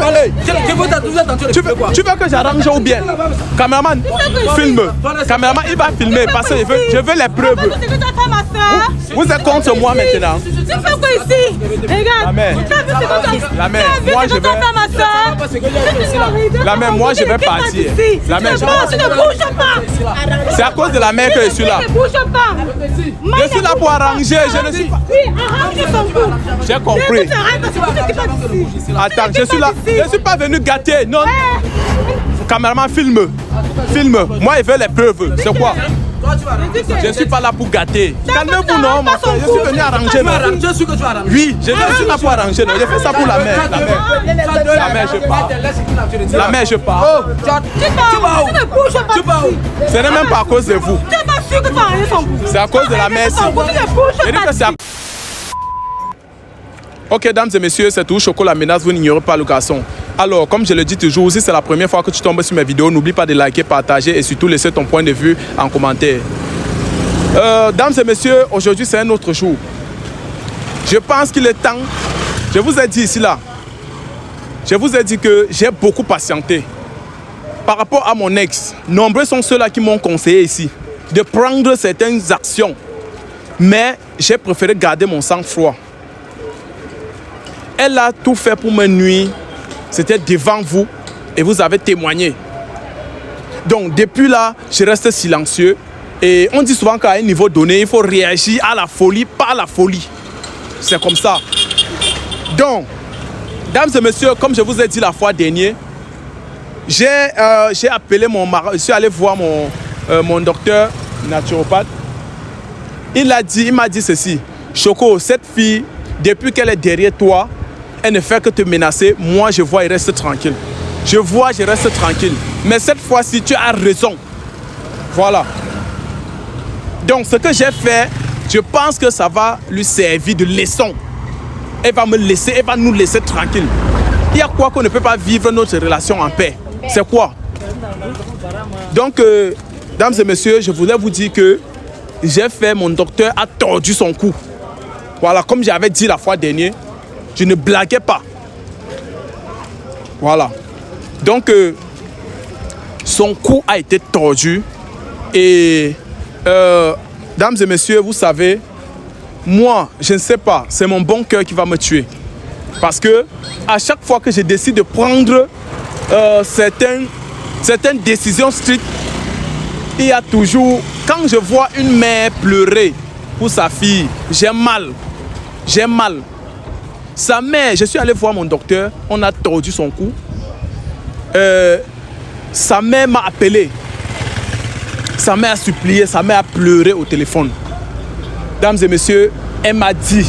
parler. Tu veux que j'arrange ou bien? Caméraman, filme. Caméraman, il va filmer parce que je veux les preuves. Vous êtes contre moi maintenant. Tu fais quoi ici? Regarde. La mère, moi je vais. La mère, moi je vais partir. La mère, tu ne bouges pas. C'est à cause de la mère que je suis là. Tu ne bouges pas. Je suis là pour arranger. Je ne suis pas. Oui, arrange son cou. J'ai compris. Attends, je suis là. Je ne suis pas venu gâter. Non. Caméraman, filme. Filme. Moi, je veux les preuves. C'est quoi? Je ne suis pas là pour gâter. Calmez-vous, non, ma soeur. Je suis venu arranger. Oui, je suis là pour arranger. Je fais ça pour la mère. La mère, je pars. La mère, je pars. Tu ne bouges pas. Ce n'est même pas à cause de vous. Tu n'es pas sûr que tu as arrangé son cou. C'est à cause de la mère. Je dis que c'est à... Ok, dames et messieurs, c'est tout Choco la menace, vous n'ignorez pas le garçon. Alors, comme je le dis toujours, si c'est la première fois que tu tombes sur mes vidéos, n'oublie pas de liker, partager et surtout laisser ton point de vue en commentaire. Dames et messieurs, aujourd'hui c'est un autre jour. Je pense qu'il est temps, je vous ai dit ici là, je vous ai dit que j'ai beaucoup patienté. Par rapport à mon ex, nombreux sont ceux-là qui m'ont conseillé ici de prendre certaines actions. Mais j'ai préféré garder mon sang-froid. Elle a tout fait pour me nuire. C'était devant vous et vous avez témoigné. Donc depuis là, je reste silencieux. Et on dit souvent qu'à un niveau donné, il faut réagir à la folie, pas à la folie. C'est comme ça. Donc, dames et messieurs, comme je vous ai dit la fois dernière, j'ai appelé mon mari, je suis allé voir mon docteur naturopathe. Il m'a dit ceci: Choco, cette fille, depuis qu'elle est derrière toi, elle ne fait que te menacer. Moi, je vois, il reste tranquille. Je vois, je reste tranquille. Mais cette fois-ci, tu as raison. Voilà. Donc, ce que j'ai fait, je pense que ça va lui servir de leçon. Elle va me laisser, elle va nous laisser tranquille. Il y a quoi qu'on ne peut pas vivre notre relation en paix? C'est quoi? Donc, dames et messieurs, je voulais vous dire que j'ai fait, mon docteur a tordu son cou. Voilà, comme j'avais dit la fois dernière, je ne blaguais pas. Voilà. Donc, son cou a été tordu. Et, dames et messieurs, vous savez, moi, je ne sais pas, c'est mon bon cœur qui va me tuer. Parce que, à chaque fois que je décide de prendre certaines décisions strictes, il y a toujours, quand je vois une mère pleurer pour sa fille, j'ai mal. J'ai mal. Sa mère, je suis allé voir mon docteur, on a tordu son cou. Sa mère m'a appelé. Sa mère a supplié, sa mère a pleuré au téléphone. Dames et messieurs, elle m'a dit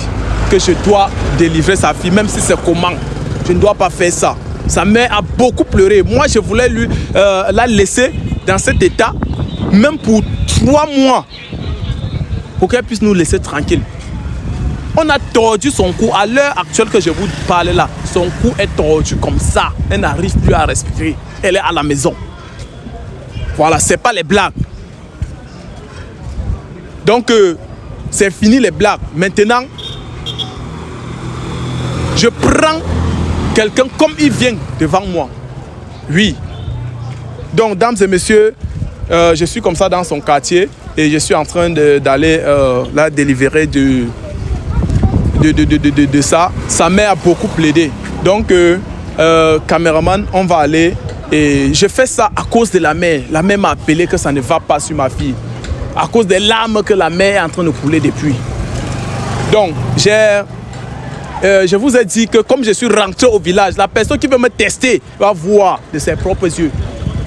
que je dois délivrer sa fille, même si c'est comment. Je ne dois pas faire ça. Sa mère a beaucoup pleuré. Moi, je voulais la laisser dans cet état, même pour 3 mois, pour qu'elle puisse nous laisser tranquille. On a tordu son cou. À l'heure actuelle que je vous parle là, son cou est tordu comme ça. Elle n'arrive plus à respirer. Elle est à la maison. Voilà, c'est pas les blagues. Donc, c'est fini les blagues. Maintenant, je prends quelqu'un comme il vient devant moi. Oui. Donc, dames et messieurs, je suis comme ça dans son quartier et je suis en train d'aller la délivrer de ça. Sa mère a beaucoup plaidé. Donc, caméraman, on va aller. Et je fais ça à cause de la mère. La mère m'a appelé que ça ne va pas sur ma fille. À cause des larmes que la mère est en train de couler depuis. Donc, je vous ai dit que comme je suis rentré au village, la personne qui veut me tester va voir de ses propres yeux.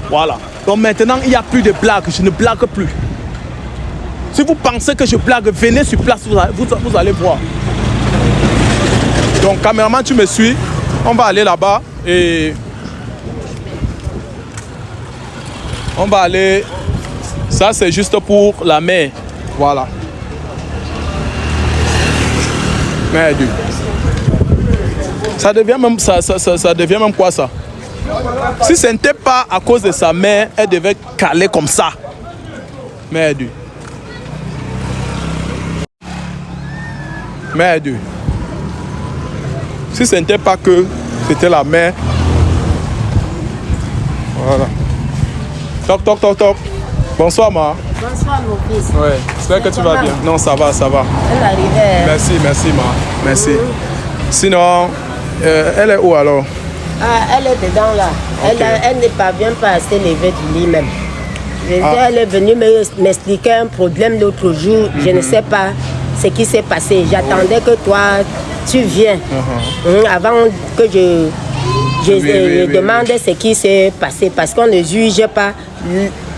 Voilà. Donc maintenant, il n'y a plus de blagues. Je ne blague plus. Si vous pensez que je blague, venez sur place, vous allez voir. Donc, caméraman, tu me suis. On va aller là-bas et on va aller. Ça, c'est juste pour la mère. Voilà. Merde. Ça devient même ça devient même quoi ça? Si ce n'était pas à cause de sa mère, elle devait caler comme ça. Merde. Merde. Si ce n'était pas que c'était la mère, Voilà. Toc, toc, toc, toc. Bonsoir, ma. Bonsoir, mon fils. Ouais, j'espère que tu vas bien. Non, ça va, ça va. Elle arrivait. Merci, merci, ma. Merci. Sinon, elle est où alors? Ah, elle est dedans là. Ok. Elle ne parvient pas à se lever du lit même. Elle est venue m'expliquer un problème l'autre jour. Je ne sais pas ce qui s'est passé. J'attendais que toi, tu viennes. Avant que je Oui. demande ce qui s'est passé. Parce qu'on ne juge pas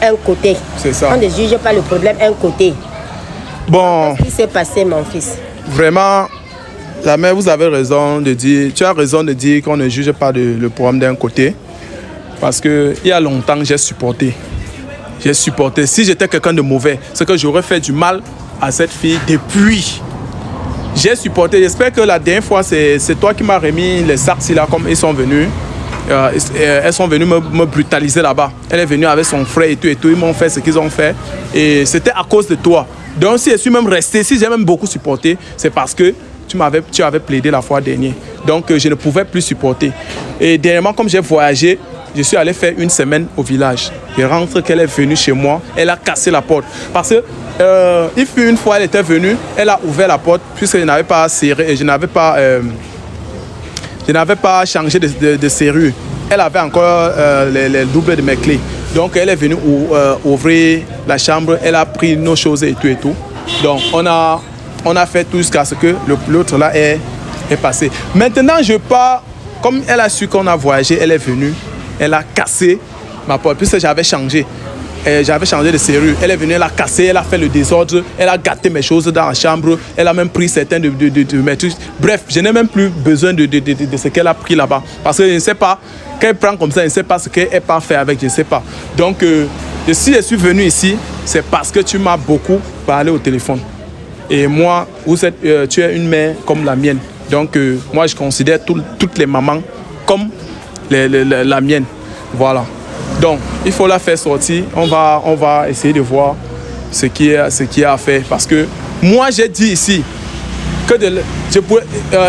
un côté. C'est ça. On ne juge pas le problème un côté. Bon, Qu'est-ce qui s'est passé, mon fils? vraiment, la mère, vous avez raison de dire, tu as raison de dire qu'on ne juge pas le problème d'un côté. Parce qu'il y a longtemps, j'ai supporté. J'ai supporté. Si j'étais quelqu'un de mauvais, c'est que j'aurais fait du mal à cette fille depuis. J'ai supporté. J'espère que la dernière fois, c'est toi qui m'as remis les sacs là, comme ils sont venus. Elles sont venues me brutaliser là-bas. Elle est venue avec son frère et tout. Ils m'ont fait ce qu'ils ont fait. Et c'était à cause de toi. Donc si je suis même resté, si j'ai même beaucoup supporté, c'est parce que tu avais plaidé la fois dernière. Donc je ne pouvais plus supporter. Et dernièrement, comme j'ai voyagé, je suis allé faire une semaine au village. Je rentre qu'elle est venue chez moi. Elle a cassé la porte. Parce que il fut une fois, elle était venue, elle a ouvert la porte puisque je n'avais pas serré, je n'avais pas changé de serrure. Elle avait encore les doubles de mes clés. Donc elle est venue ouvrir la chambre, elle a pris nos choses et tout. Donc on a fait tout jusqu'à ce que l'autre là est passé. Maintenant je pars, comme elle a su qu'on a voyagé, elle est venue, elle a cassé ma porte puisque j'avais changé. J'avais changé de serrure. Elle est venue, elle a cassé, elle a fait le désordre, elle a gâté mes choses dans la chambre, elle a même pris certains de mes trucs. Bref, je n'ai même plus besoin de ce qu'elle a pris là-bas. Parce que je ne sais pas, quand elle prend comme ça, je ne sais pas ce qu'elle peut faire avec, je ne sais pas. Donc, si je suis venu ici, c'est parce que tu m'as beaucoup parlé au téléphone. Et moi, tu es une mère comme la mienne. Donc, moi, je considère toutes les mamans comme la mienne. Voilà. Donc, il faut la faire sortir. On va essayer de voir ce qui est à faire. Parce que moi, j'ai dit ici que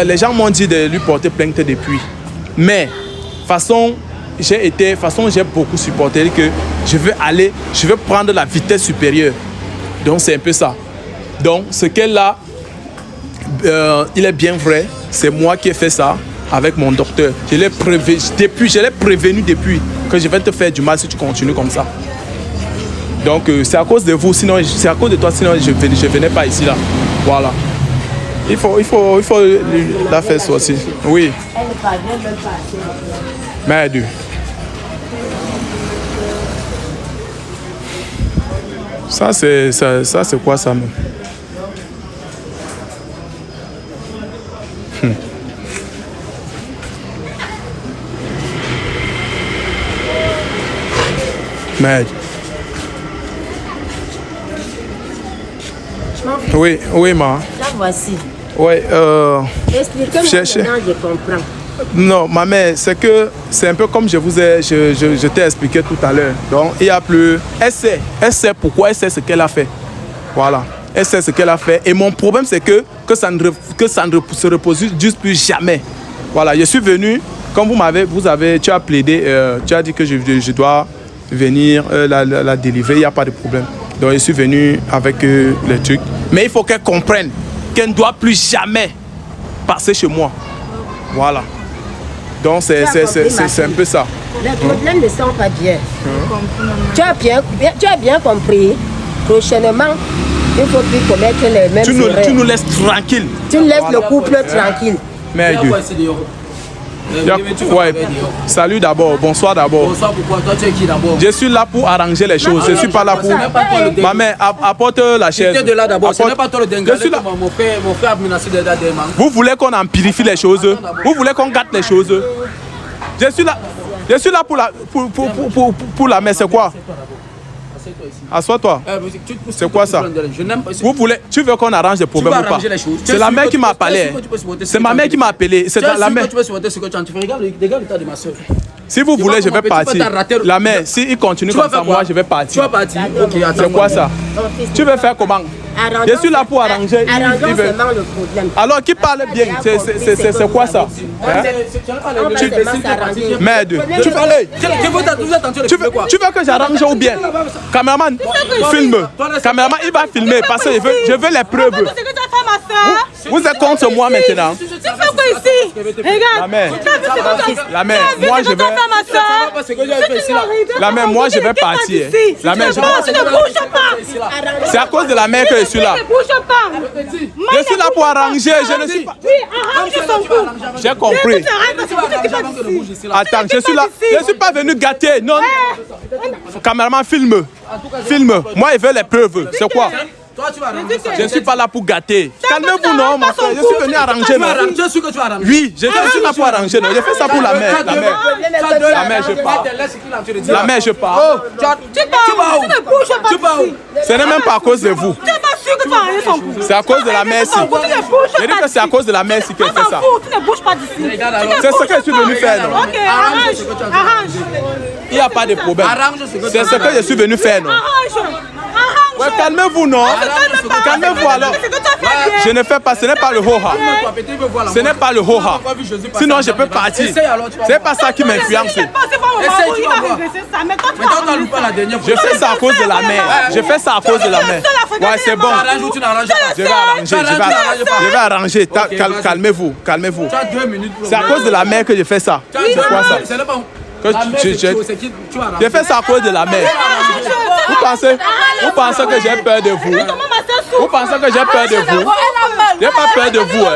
les gens m'ont dit de lui porter plainte depuis. Mais, j'ai beaucoup supporté que je veux prendre la vitesse supérieure. Donc, c'est un peu ça. Donc, ce qu'elle a, il est bien vrai. C'est moi qui ai fait ça avec mon docteur. Je l'ai prévenu depuis que je vais te faire du mal si tu continues comme ça. Donc c'est à cause de vous, sinon c'est à cause de toi, sinon je venais pas ici là. Voilà. Il faut la faire sortir. Oui. Elle ne parvient même pas à se lever. Merde. Ça c'est quoi ça même? Merde. Oui, ma. La voici. Oui, Expliquez-moi maintenant, je comprends. Non, ma mère, c'est un peu comme je t'ai expliqué tout à l'heure. Donc, il n'y a plus... Elle sait pourquoi, elle sait ce qu'elle a fait. Voilà. Elle sait ce qu'elle a fait. Et mon problème, c'est que ça ne se reproduise plus jamais. Voilà, je suis venu, comme tu as plaidé, tu as dit que je dois venir la délivrer, il n'y a pas de problème. Donc je suis venu avec les trucs. Mais il faut qu'elle comprenne qu'elle ne doit plus jamais passer chez moi. Voilà. Donc c'est un peu ça. Les problèmes ne sont pas bien. Tu as bien compris. Prochainement, il ne faut plus commettre les mêmes erreurs. Tu nous laisses tranquille. Tu laisses le couple tranquille. Mais ouais. Salut d'abord, bonsoir d'abord. Bonsoir, pourquoi toi tu es qui d'abord? Je suis là pour arranger les choses, je ne suis pas là pour... Ma mère, apporte la chaise. Tu es de là d'abord, ce n'est pas toi le dingue. Je suis là. Mon frère a menacé de la démon. Vous voulez qu'on en purifie les choses? Vous voulez qu'on gâte les choses? Je suis là pour la mère, c'est quoi? Assois-toi. C'est quoi ça? Tu veux qu'on arrange des problèmes ou pas? C'est la mère qui m'a appelé. C'est ma mère qui m'a appelé. C'est la mère. Si vous voulez, je vais partir. La mère, s'il continue comme ça, moi je vais partir. Tu vas partir. Ok, attends. C'est quoi ça? Tu veux faire comment? Je suis là pour arranger. Arrangeons seulement le problème. Alors, qui parle bien? C'est quoi ça? Merde. Tu veux que j'arrange ou bien? Caméraman, filme. Caméraman, il va filmer parce que je veux les preuves. Vous êtes contre moi maintenant. Tu fais quoi ici? Regarde. La mère, moi je vais. La mère, moi je vais partir. La mère, tu ne bouges pas. c'est à cause de la mère que je suis là. Tu ne bouges pas. Je suis là pour arranger. Je ne suis pas. Oui, arrange son cou. J'ai compris. Attends, je suis là. Je ne suis pas venu gâter. Non. Caméraman, filme. Filme. Moi, je veux les preuves. C'est quoi? Je ne suis pas là pour gâter. Calmez-vous, non, mon frère. Je suis venu arranger. Oui, je suis là pour arranger. Je fais ça pour la mère. La mère, je pars. La mère, je pars. Tu ne bouges pas. Ce n'est même pas à cause de vous. Tu n'es pas sûr que tu vas arranger son cou. C'est à cause de la mère ici. Je dis que c'est à cause de la mère ici qu'elle fait ça. Tu ne bouges pas d'ici. C'est ce que je suis venu faire, non? Ok, arrange. Il n'y a pas de problème. C'est ce que je suis venu faire, non? Arrange. Ouais, calmez-vous, non? Calmez-vous alors. Je ne fais pas, ce n'est pas le ho-ha. Ce n'est pas le ho-ha. Sinon, je peux partir. Ce n'est pas ça qui m'influence. Je fais ça à cause de la mère. Je fais ça à cause de la mère. Ouais, c'est bon. Je vais arranger. Calmez-vous, calmez-vous. C'est à cause de la mère que je fais ça. C'est quoi ça? Je fais ça à cause de la mère. Vous pensez que j'ai peur de vous? Vous pensez que j'ai peur de vous? J'ai pas peur de vous.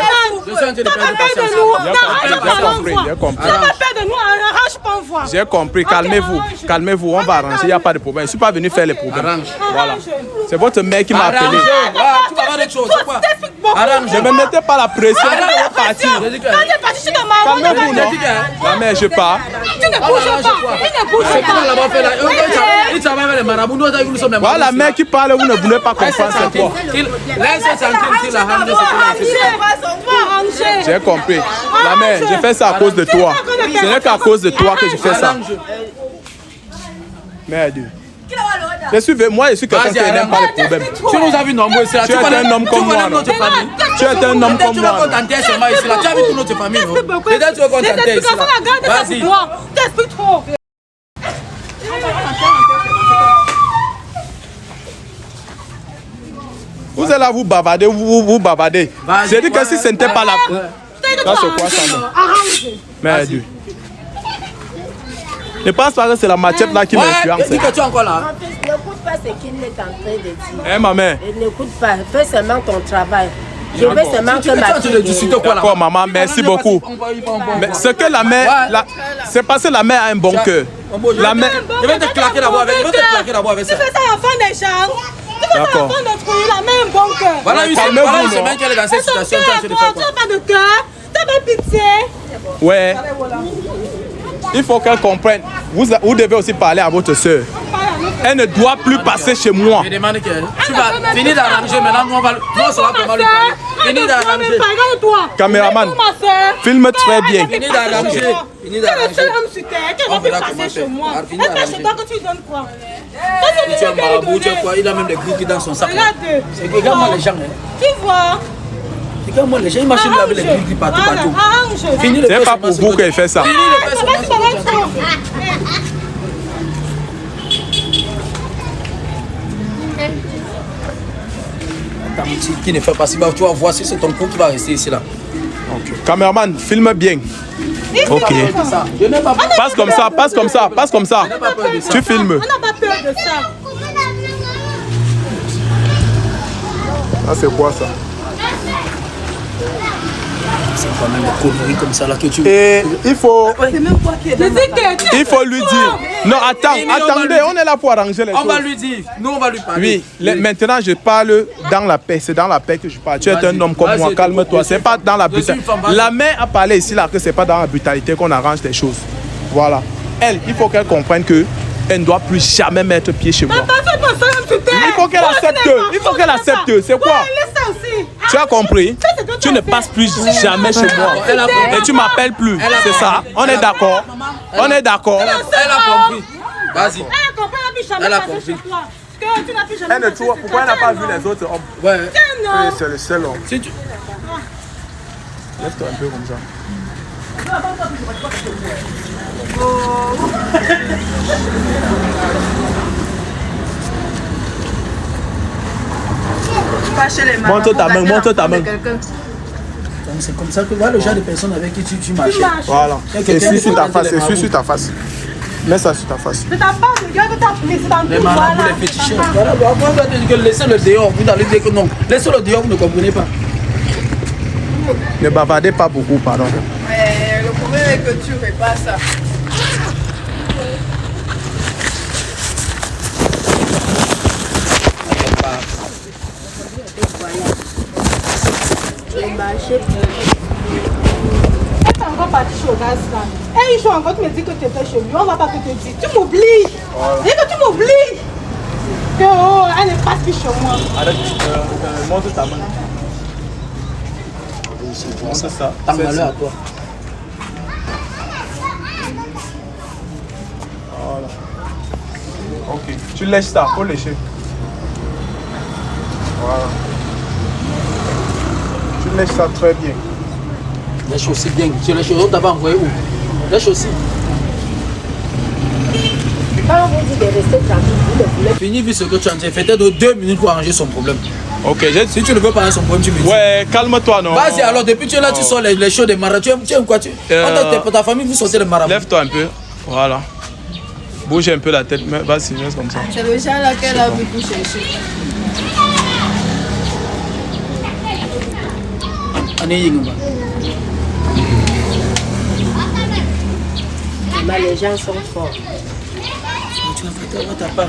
J'ai compris. J'ai compris. Calmez-vous. Calmez-vous. On va arranger. Il n'y a pas de problème. Je ne suis pas venu faire les problèmes. Voilà. C'est votre mère qui m'a appelé. Je ne me mettais pas la pression. Je vais partir. Calmez-vous, non? La mère, je pars. Tu ne bouges pas. Voilà la mère qui parle, vous ne voulez pas comprendre c'est quoi. J'ai compris. La mère, je fais ça à cause de toi. Ce n'est qu'à cause de toi que je fais ça. Merde. Moi, je suis quelqu'un qui n'aime pas les problèmes. Tu nous as vu nombreux ici. Tu es un homme comme moi. Tu es un homme comme moi. Tu as vu toute notre famille. Peut-être tu veux qu'on t'enterre ici. Vas-y. T'expliques trop. Vous êtes là, vous bavardez, vous bavardez. J'ai dit que si ce n'était pas la... Ça, c'est quoi ça, non? Merde. Je pense pas que c'est la machette là qui m'influence. Dis que tu es encore là. N'écoute pas ce qu'il est en train de dire. Eh, maman. N'écoute pas, fais seulement ton travail. Je veux seulement que ma fille... D'accord, maman, merci beaucoup. Mais ce que la mère... C'est parce que la mère a un bon cœur. La mère... Je vais te claquer d'abord avec ça. Tu fais ça à la fin des gens. Tu fais ça à la fin d'autres, la main un bon cœur. Voilà une semaine qu'elle est dans cette situation. Tu n'as pas de cœur, tu n'as pas pitié. Ouais. Il faut qu'elle comprenne. Vous devez aussi parler à votre soeur. Elle ne doit plus passer chez moi. Je demande que tu vas finir d'arranger maintenant. Nous, on saura comment lui parler. Finis d'arranger. Caméraman, filme très bien. Finis d'arranger. Tu es le seul homme sur terre qui ne va plus passer chez moi. Et chez toi que tu donnes quoi? Tu es marabout, tu es quoi? Il a même des glouki dans son sac. Regarde-moi les gens. Tu vois? Regarde-moi les gens, ils marchent avec les glouki partout. C'est pas pour vous qu'elle fait ça. Qui ne fait pas si bas, tu vas voir si c'est ton coup qui va rester ici là. Ok. Caméraman, filme bien. Ok. Passe comme ça, passe comme ça, passe comme ça. Tu filmes. On n'a pas peur de ça. Ah, c'est quoi ça? C'est quand même des conneries comme ça là que tu... Et il faut... Il faut lui dire. Non, attendez, on est là pour arranger les choses. On va lui dire, nous on va lui parler. Oui, maintenant je parle dans la paix. C'est dans la paix que je parle. Tu es un homme comme moi, calme-toi. C'est pas dans la brutalité. La mère a parlé ici là que c'est pas dans la brutalité qu'on arrange les choses. Voilà. Elle, il faut qu'elle comprenne que elle ne doit plus jamais mettre pied chez moi. Il faut qu'elle accepte. Il faut qu'elle accepte. C'est quoi? Tu as compris? Tu ne passes plus jamais chez moi. Et tu m'appelles plus. C'est ça? On est d'accord? On est d'accord? Elle a compris. Vas-y. Elle a compris. Elle a compris. tu n'as plus jamais. Pourquoi elle n'a pas vu les autres hommes? Ouais. C'est le seul homme. Si tu... Lève-toi un peu comme ça. Montre ta main, montre ta main. C'est comme ça que voilà le genre de personnes avec qui tu marches. Voilà. Et suis sur ta face, suis sur ta face. Mets ça sur ta face. C'est ta part de regarde que tu as pris, c'est dans Les tout. marabouts, les féticheurs. Voilà, on va dire que laissez le dehors, vous allez dire que non. Laissez le dehors, vous ne comprenez pas. Ne bavardez pas beaucoup, pardon. Le problème est que tu ne fais pas ça. Tu es encore parti chez Ogas là. Et il faut encore, tu me dis que tu étais chez lui. On va pas que te dire. Tu m'oublies. Dis que tu m'oublies. Que oh, elle ne passe plus chez moi. Arrête, montre ta main. Montre ça. T'as malheur à toi. Voilà. Ok. Tu lèches ça, faut lécher. Voilà. Tu lèches ça très bien. Lèche aussi bien. Tu lèches aussi, t'as envoyé où? Lèche aussi. Quand on vous dit de rester tranquille, vous ne voulez Fini vu ce que tu as dit. Fais-toi 2 minutes pour arranger son problème. Ok, Si tu ne veux pas arranger son problème, tu me dis. ouais, calme-toi, non. Vas-y, alors depuis que tu es là, tu sors les choses des marabouts. Tu aimes quoi? Pour ta famille, vous sortez les marabouts. Lève-toi un peu. Voilà. Bouge un peu la tête. Vas-y, reste comme ça. C'est le genre là qu'elle a beaucoup cherché. pas, les gens sont forts. Tu n'as pas.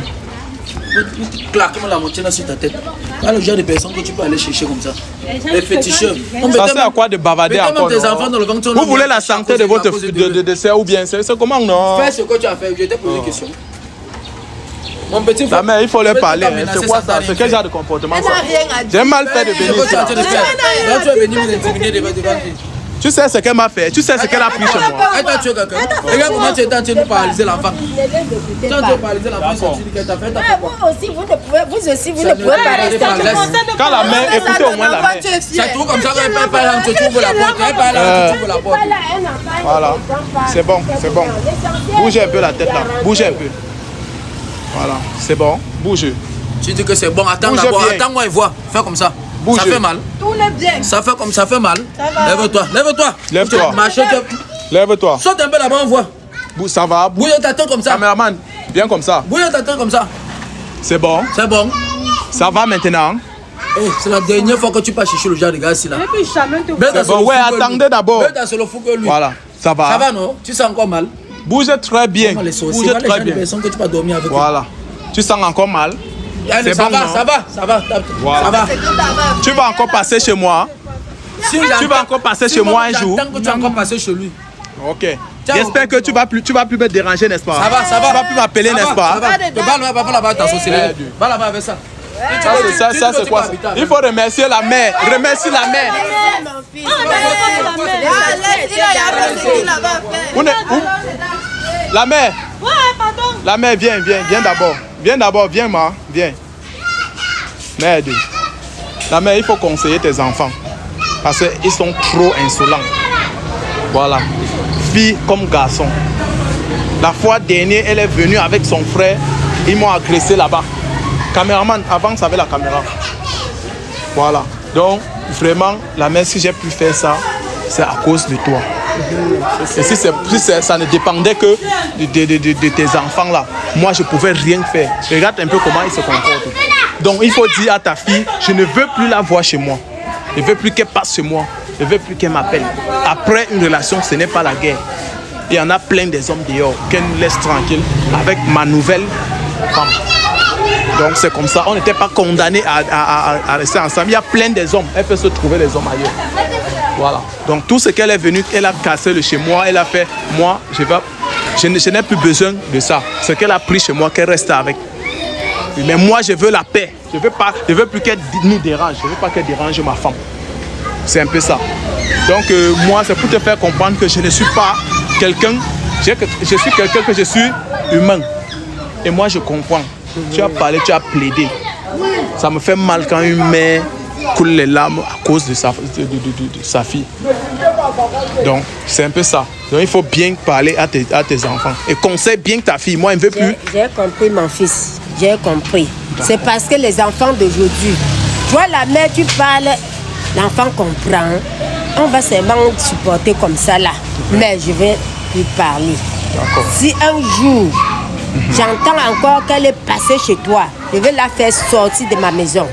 Claque-moi la moitié là sur ta tête. Pas le genre de personnes que tu peux aller chercher comme ça. Les féticheurs. Ça sert à quoi de bavarder encore? Tes enfants dans le ventre, vous voulez la santé de votre dessert ou bien c'est comment non? Fais ce que tu as fait. Je t'ai posé une question. Mon petit frère. Ta mère, il faut leur parler. C'est quoi ça? C'est quel genre de comportement ça? J'ai mal fait de venir ici. Là, tu es venu m'intimider devant lui. Tu sais ce qu'elle m'a fait, tu sais ce qu'elle a pris chez moi. Elle t'a tué quelqu'un. Regarde comment tu es en train de paralyser l'enfant. Tu es en train de paralyser l'enfant, tu dis qu'elle t'a fait. Vous aussi, vous ne pouvez pas rester. Quand la mère, écoutez au moins la mère. C'est tout comme ça qu'elle peut pas là, tu trouves la porte. Elle peut là, tu trouves la porte. Voilà, c'est bon, c'est bon. Bougez un peu la tête là, bougez un peu. Voilà, c'est bon, bougez. Tu dis que c'est bon, attends d'abord, attends-moi et vois. Fais comme ça. Ça fait mal. Tourne bien. Ça fait comme ça fait mal. Lève-toi, lève-toi. Lève-toi. Marche. Lève-toi. Saute un peu là-bas, on voit. Ça va. Bouille ta tête comme ça. Caméraman, viens comme ça. Bouille ta tête comme ça. C'est bon. C'est bon. Ça va maintenant. C'est la dernière fois que tu passes chercher le genre de gars ici là. Et puis jamais te C'est bon, ouais, attendez d'abord. C'est le fou que lui. Voilà, ça va. Ça va non? Tu sens encore mal? Bougez très bien. Bougez très bien. Que tu vas dormir avec. Voilà. Tu sens encore mal? Ça va. Voilà. Ça va. Tu vas encore passer chez moi. Tu vas encore passer chez moi un jour. Tant que tu vas encore passer chez lui. Ok. J'espère que tu vas plus me déranger, n'est-ce pas? Ça va. Tu vas plus m'appeler, n'est-ce pas? Va là-bas t'associer. Va là-bas avec ça. Ça c'est quoi? Il faut remercier la mère. Remercie la mère. La mère. Ouais, pardon. La mère, viens d'abord. Viens d'abord, viens ma, viens. Merde. La mère, il faut conseiller tes enfants. Parce qu'ils sont trop insolents. Voilà. Fille comme garçon. La fois dernière, elle est venue avec son frère. Ils m'ont agressé là-bas. Caméraman, avance avec la caméra. Voilà. Donc, vraiment, la mère, si j'ai pu faire ça, c'est à cause de toi. Et si ça ne dépendait que de tes enfants là, moi je pouvais rien faire. Regarde un peu comment ils se comportent. Donc il faut dire à ta fille, je ne veux plus la voir chez moi. Je ne veux plus qu'elle passe chez moi. Je ne veux plus qu'elle m'appelle. Après une relation, ce n'est pas la guerre. Il y en a plein des hommes dehors qu'elle nous laisse tranquille avec ma nouvelle femme. Donc c'est comme ça, on n'était pas condamnés à rester ensemble. Il y a plein des hommes, elle peut se trouver les hommes ailleurs. Voilà. Donc tout ce qu'elle est venue, elle a cassé le chez moi, elle a fait, moi, je n'ai plus besoin de ça. Ce qu'elle a pris chez moi, qu'elle reste avec. Mais moi, je veux la paix. Je veux plus qu'elle nous dérange. Je veux pas qu'elle dérange ma femme. C'est un peu ça. Donc moi, c'est pour te faire comprendre que je ne suis pas quelqu'un, je suis quelqu'un que je suis humain. Et moi, je comprends. Tu as parlé, tu as plaidé. Ça me fait mal quand une mère coule les larmes à cause de sa fille. Donc, c'est un peu ça. Donc, il faut bien parler à tes enfants. Et conseille bien ta fille. Moi, elle ne veut plus. J'ai compris, mon fils. J'ai compris. C'est parce que les enfants d'aujourd'hui, toi, la mère, tu parles, l'enfant comprend. On va seulement supporter comme ça, là. Mais je vais lui parler. Si un jour, j'entends encore qu'elle est passée chez toi, je vais la faire sortir de ma maison.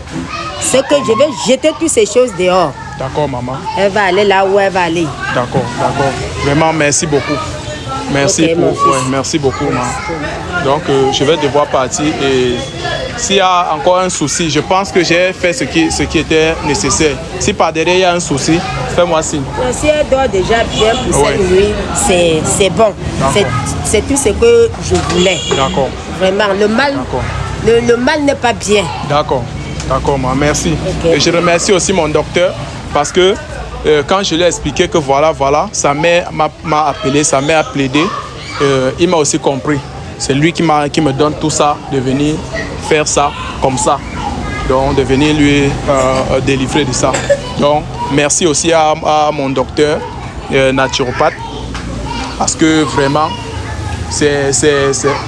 C'est que je vais jeter toutes ces choses dehors. D'accord, maman. Elle va aller là où elle va aller. D'accord. Vraiment, merci beaucoup. Merci, Okay, merci beaucoup, maman. Donc, je vais devoir partir. Et s'il y a encore un souci, je pense que j'ai fait ce qui était nécessaire. Si par derrière il y a un souci, fais-moi signe. Si elle dort déjà bien pour cette nuit, c'est bon. C'est tout ce que je voulais. D'accord. Vraiment, le mal n'est pas bien. D'accord, maman, merci. Okay. Et je remercie aussi mon docteur parce que quand je lui ai expliqué que voilà, sa mère m'a appelé, sa mère a plaidé, il m'a aussi compris. C'est lui qui me donne tout ça, de venir faire ça comme ça. Donc, de venir lui délivrer de ça. Donc, merci aussi à mon docteur naturopathe parce que vraiment, c'est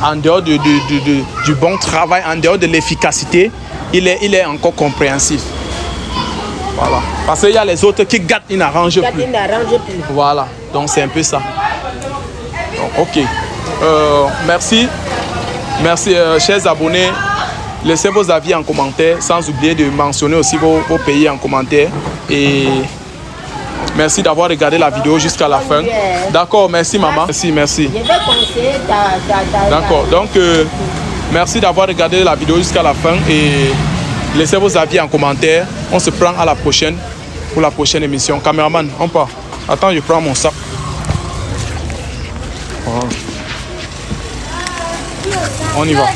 en dehors du bon travail, en dehors de l'efficacité, il est encore compréhensif. Voilà. Parce qu'il y a les autres qui gâtent, ils n'arrangent plus. Voilà. Donc c'est un peu ça. Donc, ok. Merci. Merci, chers abonnés. Laissez vos avis en commentaire, sans oublier de mentionner aussi vos pays en commentaire. Et merci d'avoir regardé la vidéo jusqu'à la fin. D'accord, merci maman. Merci. Je vais conseiller D'accord, donc merci d'avoir regardé la vidéo jusqu'à la fin et laissez vos avis en commentaire. On se prend à la prochaine pour la prochaine émission. Caméraman, on part. Attends, je prends mon sac. Voilà. On y va.